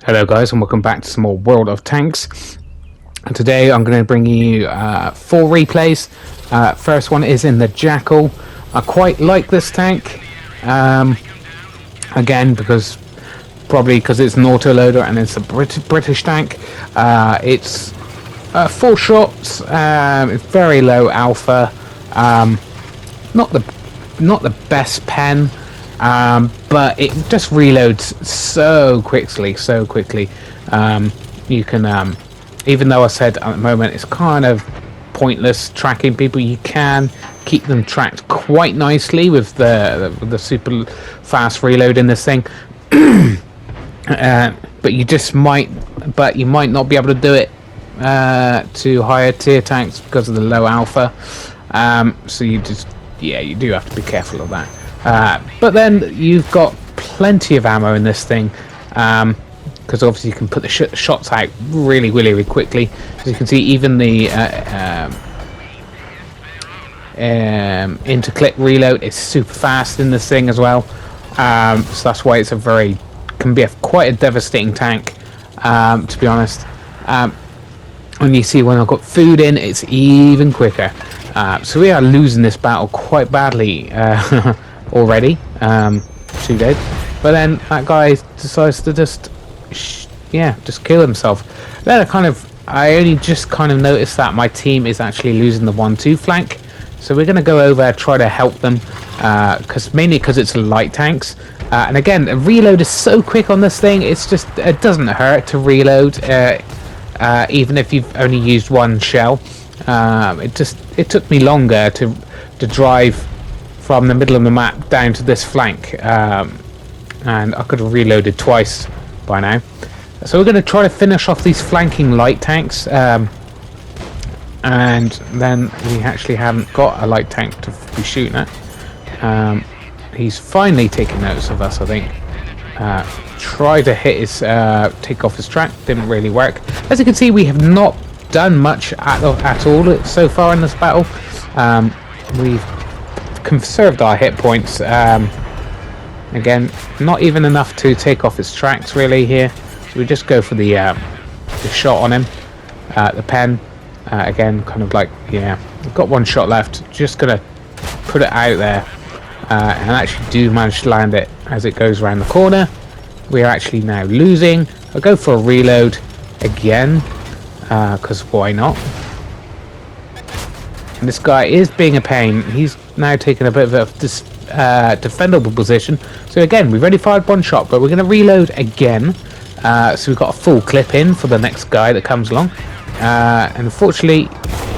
Hello guys, and welcome back to some more World of Tanks. And today I'm going to bring you 4 replays. First one is in the Jackal. I quite like this tank. Again, probably because it's an autoloader and it's a British tank. It's 4 shots. It's very low alpha. Not the best pen. But it just reloads so quickly. You can, even though I said at the moment it's kind of pointless tracking people, you can keep them tracked quite nicely with the super fast reload in this thing. But you might not be able to do it to higher tier tanks because of the low alpha. So you do have to be careful of that. But then you've got plenty of ammo in this thing, because obviously you can put the shots out really quickly. As you can see, even the interclip reload is super fast in this thing as well. So that's why it's can be quite a devastating tank, to be honest. And you see when I've got food in, it's even quicker. So we are losing this battle quite badly already. 2 dead, but then that guy decides to just kill himself. Then I only just kind of noticed that my team is actually losing the 1-2 flank, so we're going to go over, try to help them, mainly because it's light tanks, and again the reload is so quick on this thing. It doesn't hurt to reload, even if you've only used 1 shell. It took me longer to drive from the middle of the map down to this flank, and I could have reloaded twice by now. So we're going to try to finish off these flanking light tanks, and then we actually haven't got a light tank to be shooting at. He's finally taken notice of us, I think. Tried to hit his take off his track, didn't really work. As you can see, we have not done much at all so far in this battle. We've conserved our hit points. Again, not even enough to take off his tracks really here, so we just go for the shot on him, the pen. Again, kind of like, we've got 1 shot left, just gonna put it out there, and actually do manage to land it as it goes around the corner. We are actually now losing. I'll go for a reload again, because why not? And this guy is being a pain. He's now taking a bit of a defendable position. So again, we've only fired 1 shot, but we're going to reload again. So we've got a full clip in for the next guy that comes along. And unfortunately,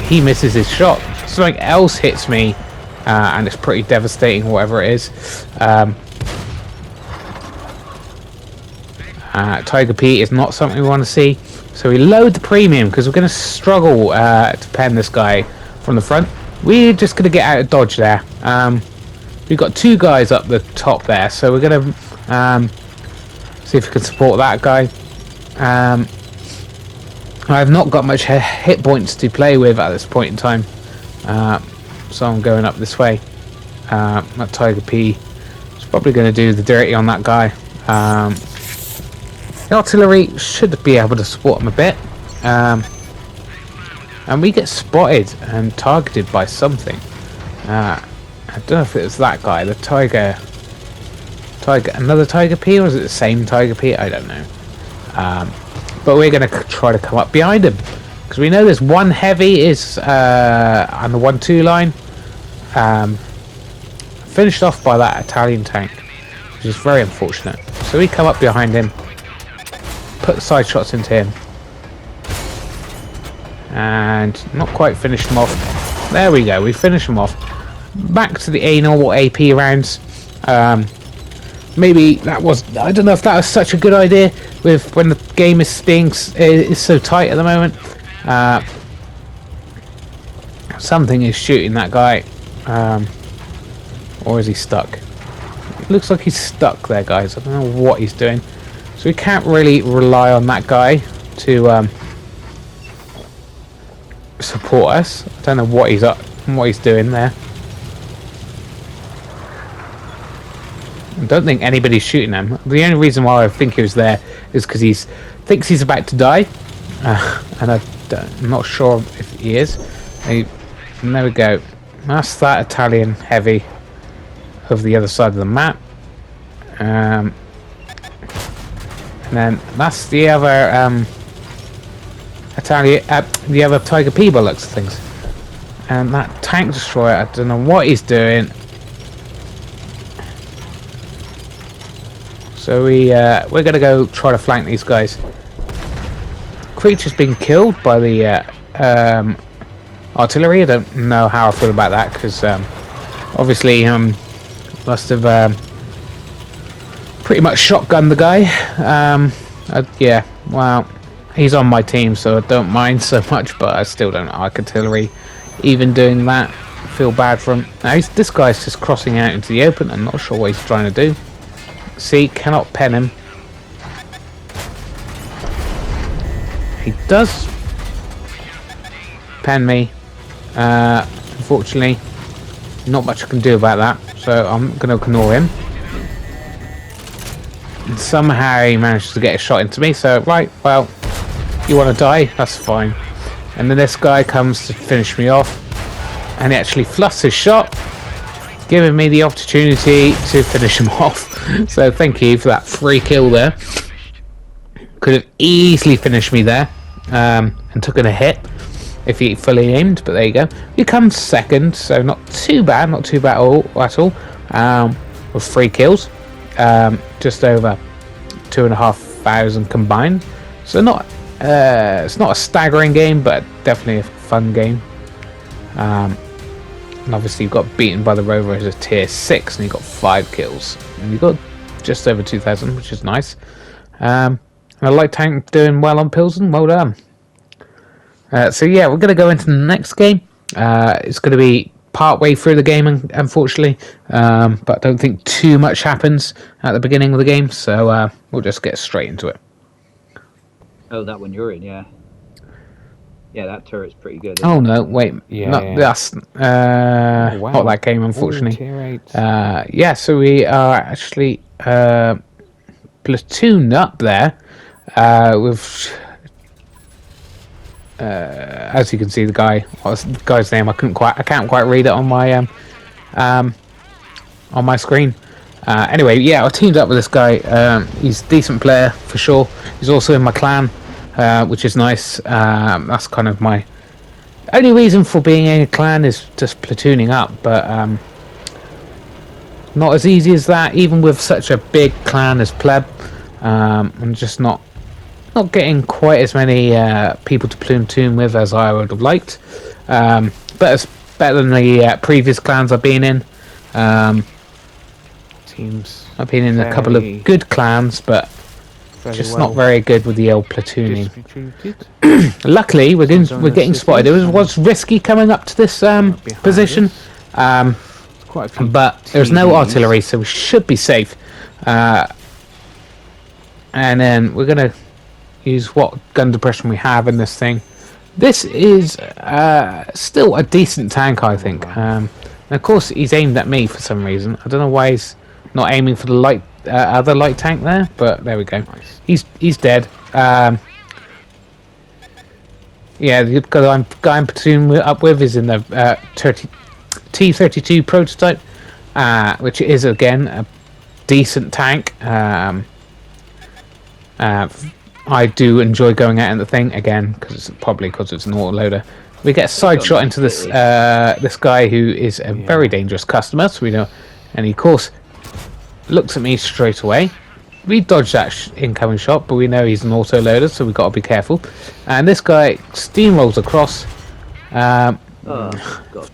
he misses his shot. Something else hits me, and it's pretty devastating, whatever it is. Tiger P is not something we want to see. So we load the premium because we're going to struggle to pen this guy from the front. We're just going to get out of dodge there. We've got 2 guys up the top there, so we're going to see if we can support that guy. I've not got much hit points to play with at this point in time, so I'm going up this way. That Tiger P is probably going to do the dirty on that guy. The artillery should be able to support him a bit. And we get spotted and targeted by something. I don't know if it was that guy, the Tiger, another Tiger P, or is it the same Tiger P? I don't know. But we're going to try to come up behind him, because we know there's 1 heavy is on the 1-2 line. Finished off by that Italian tank, which is very unfortunate. So we come up behind him, put side shots into him, and not quite finished him off. There we go, we finished him off. Back to the normal AP rounds. Maybe that was, I don't know if that was such a good idea with when the game is so tight at the moment. Something is shooting that guy, or is he stuck? It looks like he's stuck there, guys. I don't know what he's doing, so we can't really rely on that guy to support us. I don't know what he's doing there. I don't think anybody's shooting him. The only reason why I think he was there is because he thinks he's about to die, and I'm not sure if he is. And there we go. That's that Italian heavy over the other side of the map. And then that's the other the other Tiger P by looks of things. And that tank destroyer, I don't know what he's doing. So we're gonna go try to flank these guys. Creature's been killed by the artillery. I don't know how I feel about that because obviously must have pretty much shotgunned the guy. Yeah, well, he's on my team, so I don't mind so much, but I still don't like artillery. Even doing that, I feel bad for him. Now this guy's just crossing out into the open. I'm not sure what he's trying to do. See, cannot pen him. He does pen me. Unfortunately, not much I can do about that, so I'm going to ignore him. And somehow he managed to get a shot into me, so right, well, you want to die? That's fine. And then this guy comes to finish me off, and he actually fluffs his shot, giving me the opportunity to finish him off. So thank you for that free kill there. Could have easily finished me there, and took a hit if he fully aimed, but there you go. He comes second, so not too bad at all. With 3 kills, just over 2,500 combined. So not it's not a staggering game, but definitely a fun game. And obviously you got beaten by the Rover as a tier 6 and you got 5 kills. And you got just over 2,000, which is nice. And a light tank doing well on Pilsen, well done. So yeah, we're going to go into the next game. It's going to be part way through the game, unfortunately. But I don't think too much happens at the beginning of the game, so we'll just get straight into it. Oh, that one you're in, yeah. Yeah, that turret's pretty good. Oh no, wait, that's wow. not that game, unfortunately. Ooh, yeah, so we are actually platooned up there with, as you can see, what's the guy's name? I can't quite read it on my screen. Anyway, yeah, I teamed up with this guy. He's a decent player for sure. He's also in my clan, which is nice. That's kind of my only reason for being in a clan, is just platooning up, but not as easy as that, even with such a big clan as Pleb. I'm just not getting quite as many people to platoon with as I would have liked. But it's better than the previous clans I've been in. I've been in a couple of good clans, but just not very good with the old platooning. Luckily, we're getting spotted. It was risky coming up to this position, but there's no artillery, so we should be safe. And then we're gonna use what gun depression we have in this thing. This is still a decent tank, I think. And of course, he's aimed at me for some reason. I don't know why he's not aiming for the other light tank there, but there we go. Nice. He's dead. Yeah, the guy I'm platoon up with is in the T32 prototype, which is again a decent tank. I do enjoy going out in the thing again because it's an autoloader. We get a side shot into this this guy who is a very dangerous customer, so we know, and he of course looks at me straight away. We dodged that incoming shot, but we know he's an autoloader, so we've got to be careful. And this guy steamrolls across. Don't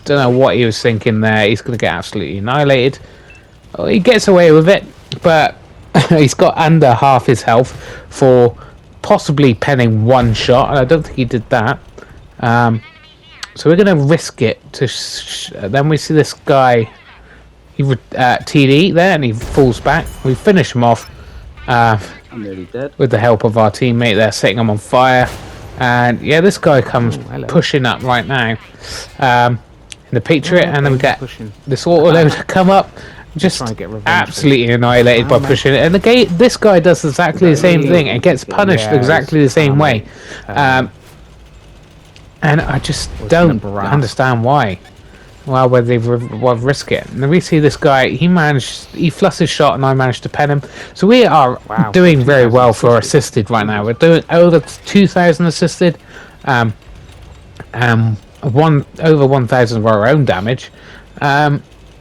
know what he was thinking there. He's going to get absolutely annihilated. Oh, he gets away with it, but he's got under half his health for possibly penning one shot, and I don't think he did that. So we're going to risk it. Then we see this guy. He TD there, and he falls back. We finish him off. I'm nearly dead. With the help of our teammate there, setting him on fire. And yeah, this guy comes pushing up right now in the Patriot, and then we get this autoloader come up, just try and get revenge. absolutely annihilated by pushing it. And this guy does exactly the same thing and gets punished exactly the same way. And I just don't understand why. Well, whether they've risk it. And we see this guy, he fluffed his shot and I managed to pen him. So we are doing very well for assisted right now. We're doing over 2,000 assisted. Over 1,000 of our own damage.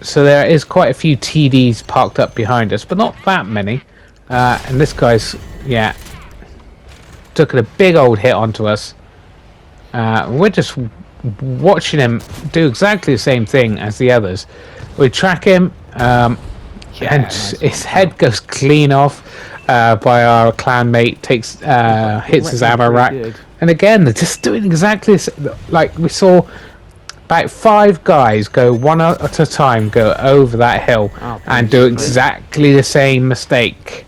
So there is quite a few TDs parked up behind us, but not that many. And this guy's, took a big old hit onto us. We're just watching him do exactly the same thing as the others. We track him, and his head goes clean off by our clan mate. Hits his ammo rack, and again they're just doing exactly like we saw. About 5 guys go one at a time, go over that hill and do exactly the same mistake.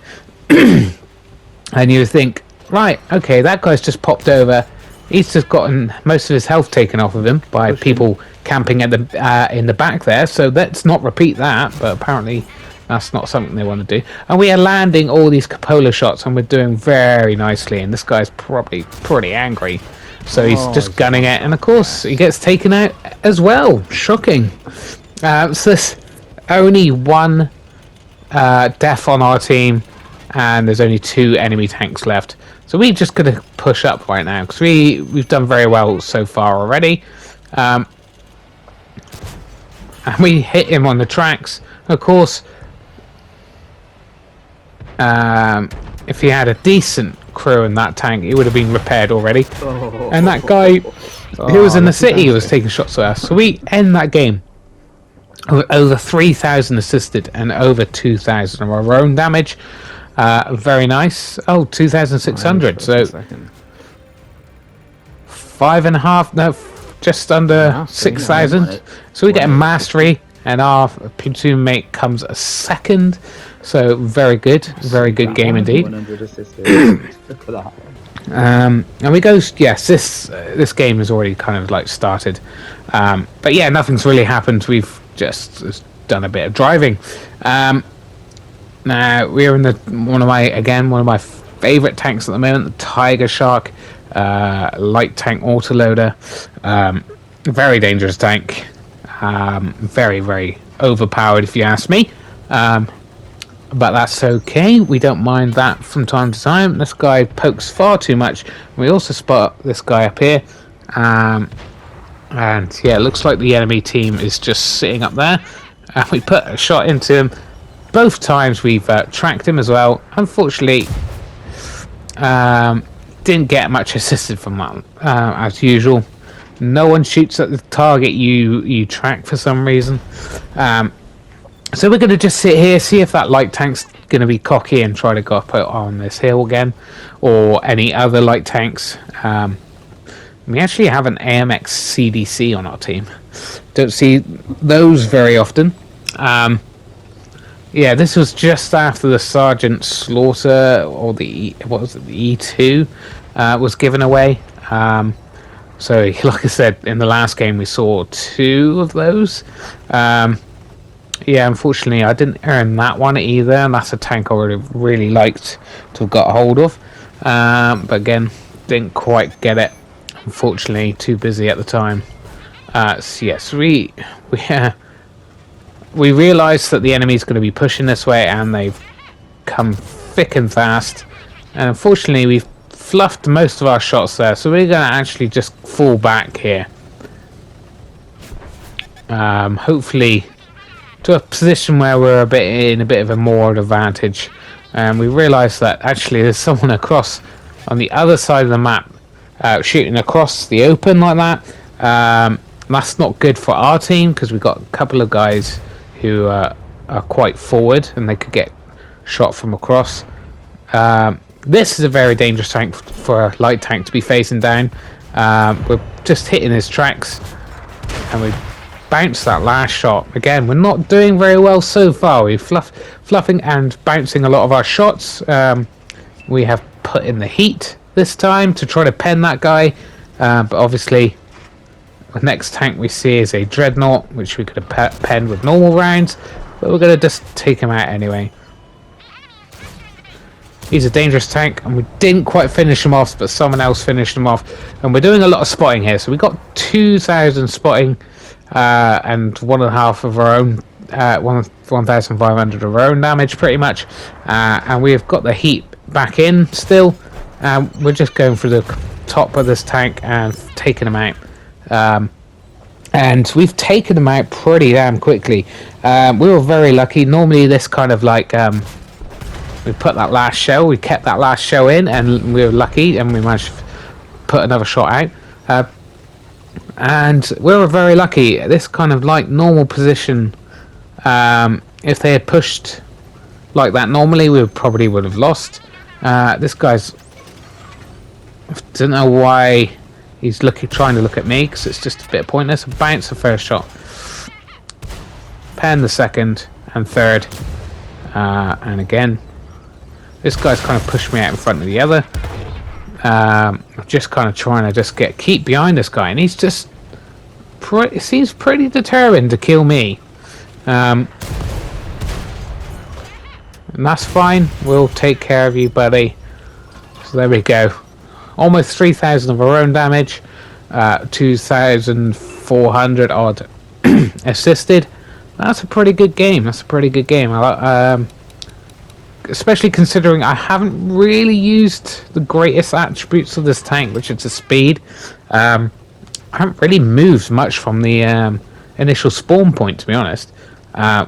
And you think, right, okay, that guy's just popped over. He's just gotten most of his health taken off of him by people camping at the in the back there. So let's not repeat that. But apparently, that's not something they want to do. And we are landing all these cupola shots, and we're doing very nicely. And this guy's probably pretty angry. So he's just gunning it, and of course he gets taken out as well. Shocking. So there's only 1 death on our team, and there's only 2 enemy tanks left. So we're just going to push up right now because we've done very well so far already. And we hit him on the tracks. Of course, if he had a decent crew in that tank, it would have been repaired already. And that guy who was in the city was taking shots at us. So we end that game with over 3,000 assisted and over 2,000 of our own damage. Very nice. 2,600. So 5.5. No, just under 6,000. So we get a mastery, and our platoon mate comes a second. So very good game indeed. 100 assisted. Look at that. And we go. Yes, this game has already kind of like started, but yeah, nothing's really happened. We've just done a bit of driving. Now we're in one of my favorite tanks at the moment, the Tiger Shark light tank autoloader. Very dangerous tank. Very overpowered, if you ask me. But that's okay. We don't mind that from time to time. This guy pokes far too much. We also spot this guy up here. And yeah, it looks like the enemy team is just sitting up there. We put a shot into him. Both times we've tracked him as well. Unfortunately, didn't get much assisted from that, as usual. No one shoots at the target you track for some reason. So we're going to just sit here, see if that light tank's going to be cocky and try to go up on this hill again, or any other light tanks. We actually have an AMX CDC on our team. Don't see those very often. Yeah, this was just after the Sergeant Slaughter, or the E2 was given away. So, like I said, in the last game we saw 2 of those. Yeah, unfortunately I didn't earn that one either, and that's a tank I would have really liked to have got a hold of. But again, didn't quite get it. Unfortunately, too busy at the time. So yes, we realised that the enemy's going to be pushing this way, and they've come thick and fast. And unfortunately, we've fluffed most of our shots there, so we're going to actually just fall back here. Hopefully, to a position where we're in a bit of a more advantage. And we realised that actually there's someone across on the other side of the map shooting across the open like that. That's not good for our team because we've got a couple of guys who are quite forward and they could get shot from across. This is a very dangerous tank for a light tank to be facing down. We're just hitting his tracks, and we bounced that last shot. Again, we're not doing very well so far. We're fluffing and bouncing a lot of our shots. We have put in the heat this time to try to pen that guy, but obviously the next tank we see is a Dreadnought, which we could have penned with normal rounds. but we're going to just take him out anyway. He's a dangerous tank, and we didn't quite finish him off, but someone else finished him off. And we're doing a lot of spotting here, so we got 2,000 spotting and 1.5 of our own, 1,500 of our own damage, pretty much. And we have got the heat back in still. We're just going through the top of this tank and taking him out. And we've taken them out pretty damn quickly. We were very lucky. Normally this kind of like... we put that last shell, we kept that last shell in, and we were lucky, and we managed to put another shot out. And we were very lucky. This kind of like normal position, if they had pushed like that normally, we probably would have lost. This guy's... I don't know why he's trying to look at me, because it's just a bit pointless. Bounce the first shot. Pen the second and third. And again... This guy's kind of pushed me out in front of the other. I'm just kind of trying to keep behind this guy, and he's just seems pretty determined to kill me. And that's fine. We'll take care of you, buddy. So there we go. Almost 3,000 of our own damage. 2,400 odd assisted. That's a pretty good game. That's a pretty good game. Especially considering I haven't really used the greatest attributes of this tank, which is the speed. I haven't really moved much from the initial spawn point, to be honest.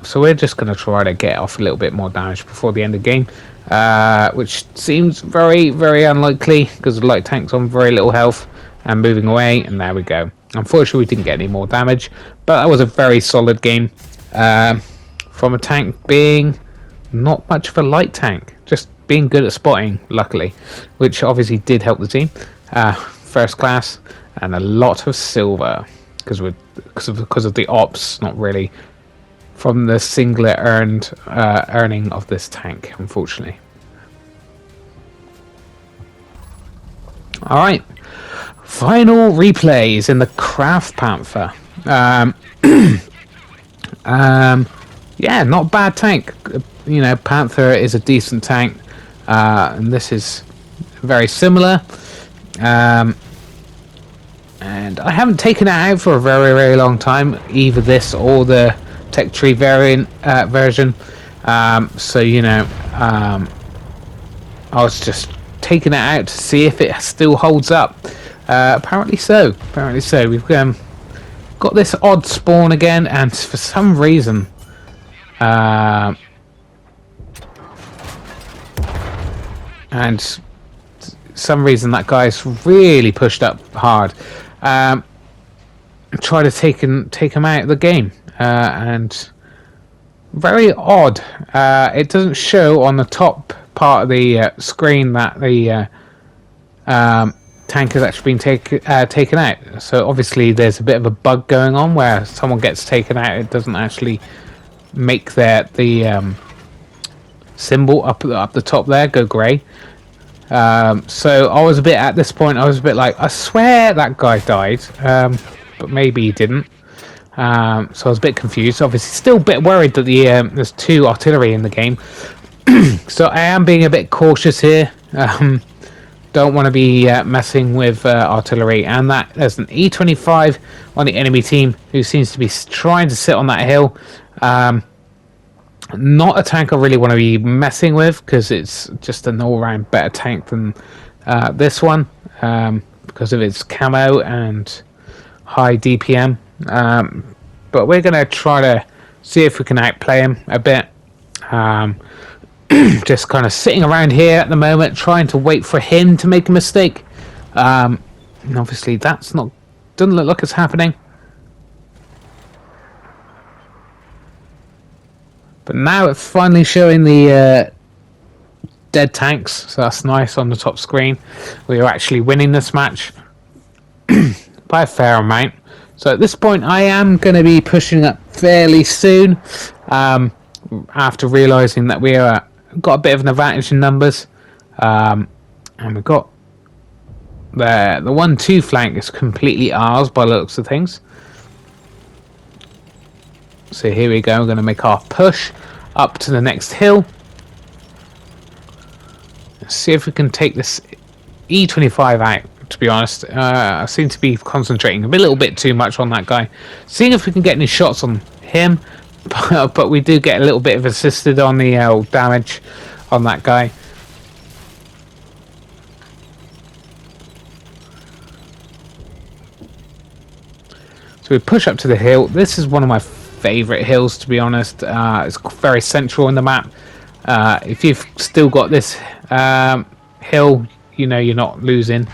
So we're just going to try to get off a little bit more damage before the end of the game, which seems very, very unlikely because the light tank's on very little health and moving away, and there we go. Unfortunately, we didn't get any more damage, but that was a very solid game from a tank being... not much of a light tank, just being good at spotting, luckily, which obviously did help the team. First class and a lot of silver because of the ops, not really from the singular earning of this tank, unfortunately. All right, final replays in the Craft Panther. Yeah, not bad tank. You know, Panther is a decent tank, and this is very similar. And I haven't taken it out for a very, very long time, either this or the Tech Tree variant version. So you know, I was just taking it out to see if it still holds up. Apparently so. Apparently so. We've got this odd spawn again, and for some reason. And some reason that guy's really pushed up hard. Try to take him out of the game, and very odd. It doesn't show on the top part of the screen that the tank has actually been taken out. So obviously there's a bit of a bug going on where someone gets taken out. It doesn't actually make the symbol up the top there go grey. So I was a bit at this point. I was a bit like, I swear that guy died, but maybe he didn't. So I was a bit confused. Obviously, still a bit worried that there's 2 artillery in the game. So I am being a bit cautious here. Don't want to be messing with artillery. And there's an E25 on the enemy team who seems to be trying to sit on that hill. Not a tank I really want to be messing with because it's just an all-round better tank than this one because of its camo and high DPM. But we're going to try to see if we can outplay him a bit. Just kind of sitting around here at the moment, trying to wait for him to make a mistake. And obviously, doesn't look like it's happening. But now it's finally showing the dead tanks, so that's nice on the top screen. We are actually winning this match by a fair amount. So at this point, I am going to be pushing up fairly soon. After realising that we got a bit of an advantage in numbers, and we've got the 1-2 flank is completely ours by the looks of things. So here we go. We're going to make our push up to the next hill. Let's see if we can take this E25 out. To be honest, I seem to be concentrating a little bit too much on that guy. Seeing if we can get any shots on him, but we do get a little bit of assisted on the damage on that guy. So we push up to the hill. This is one of my favorite hills, to be honest. It's very central in the map. If you've still got this hill, you know you're not losing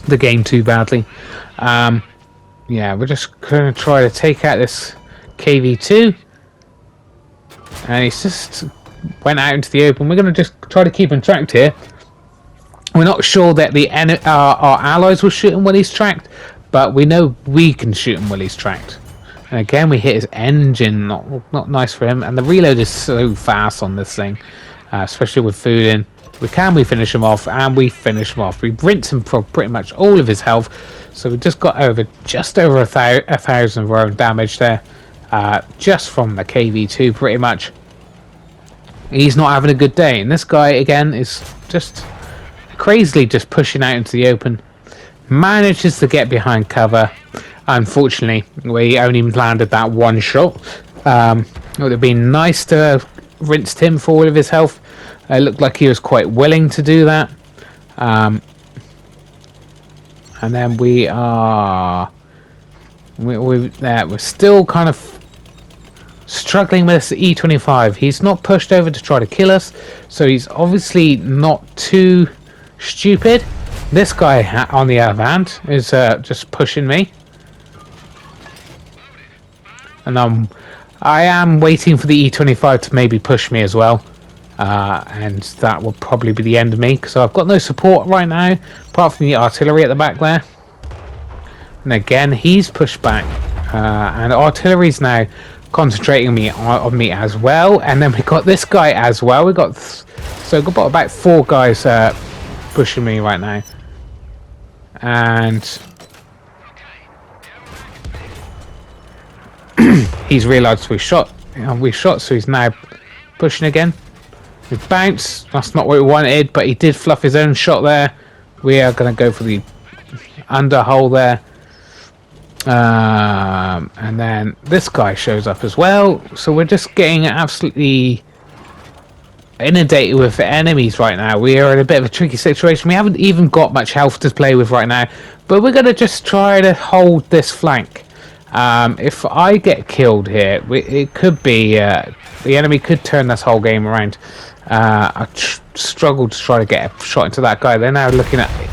the game too badly. Yeah, we're just going to try to take out this KV2, and he's just went out into the open. We're going to just try to keep him tracked here. We're not sure that our allies will shoot him when he's tracked, but we know we can shoot him while he's tracked. And again, we hit his engine. Not nice for him. And the reload is so fast on this thing, especially with food in. We finish him off, and we finish him off. We rinse him for pretty much all of his health. So we just got just over 1,000 of our own damage there, just from the KV2, pretty much. He's not having a good day, and this guy again is just crazily just pushing out into the open. Manages to get behind cover. Unfortunately, we only landed that one shot. It would have been nice to have rinsed him for all of his health. It looked like he was quite willing to do that. And then we're still kind of struggling with this E25. He's not pushed over to try to kill us, so he's obviously not too stupid. This guy, on the other hand, is just pushing me. And I am waiting for the E25 to maybe push me as well. And that will probably be the end of me, because I've got no support right now, apart from the artillery at the back there. And again, he's pushed back. And artillery's now concentrating on me as well. And then we got this guy as well. We've got about 4 guys pushing me right now. And he's realised we shot, so he's now pushing again. We bounce. That's not what we wanted, but he did fluff his own shot there. We are going to go for the underhole there. And then this guy shows up as well. So we're just getting absolutely inundated with enemies right now. We are in a bit of a tricky situation. We haven't even got much health to play with right now, but we're going to just try to hold this flank. If I get killed here, it could be the enemy could turn this whole game around. I struggled to try to get a shot into that guy. They're now looking at it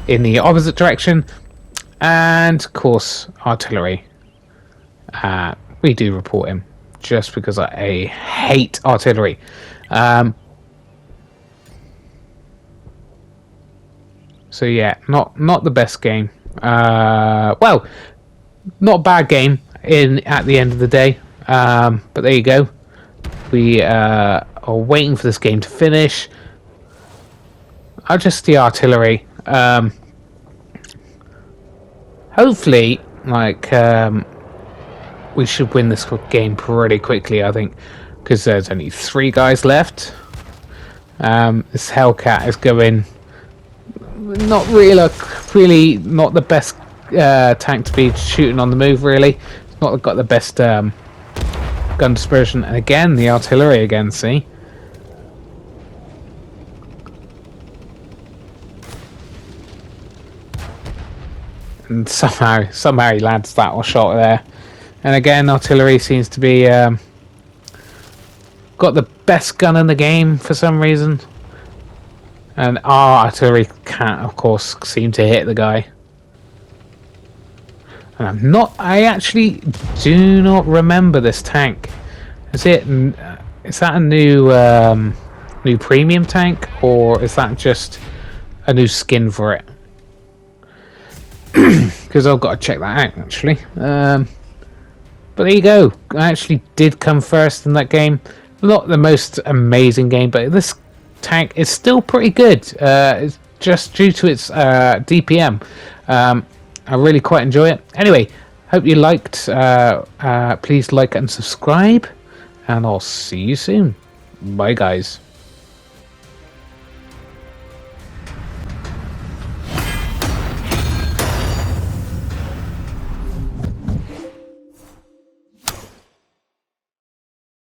in the opposite direction, and of course artillery. We do report him just because I hate artillery. So yeah, not the best game. Well, not a bad game at the end of the day. But there you go. We are waiting for this game to finish. Just the artillery. Hopefully, we should win this game pretty quickly, I think, because there's only 3 guys left. This Hellcat is going not really not the best tank to be shooting on the move, really. It's not got the best gun dispersion. And again, the artillery again, see? And somehow he lands that shot there. And again, artillery seems to be got the best gun in the game for some reason. And our artillery can't, of course, seem to hit the guy. And I actually do not remember this tank. Is that a new premium tank, or is that just a new skin for it? Because I've got to check that out, actually. But there you go. I actually did come first in that game. Not the most amazing game, but this tank is still pretty good. It's just due to its DPM. I really quite enjoy it. Anyway, Hope you liked. Please like and subscribe, and I'll see you soon. Bye, guys.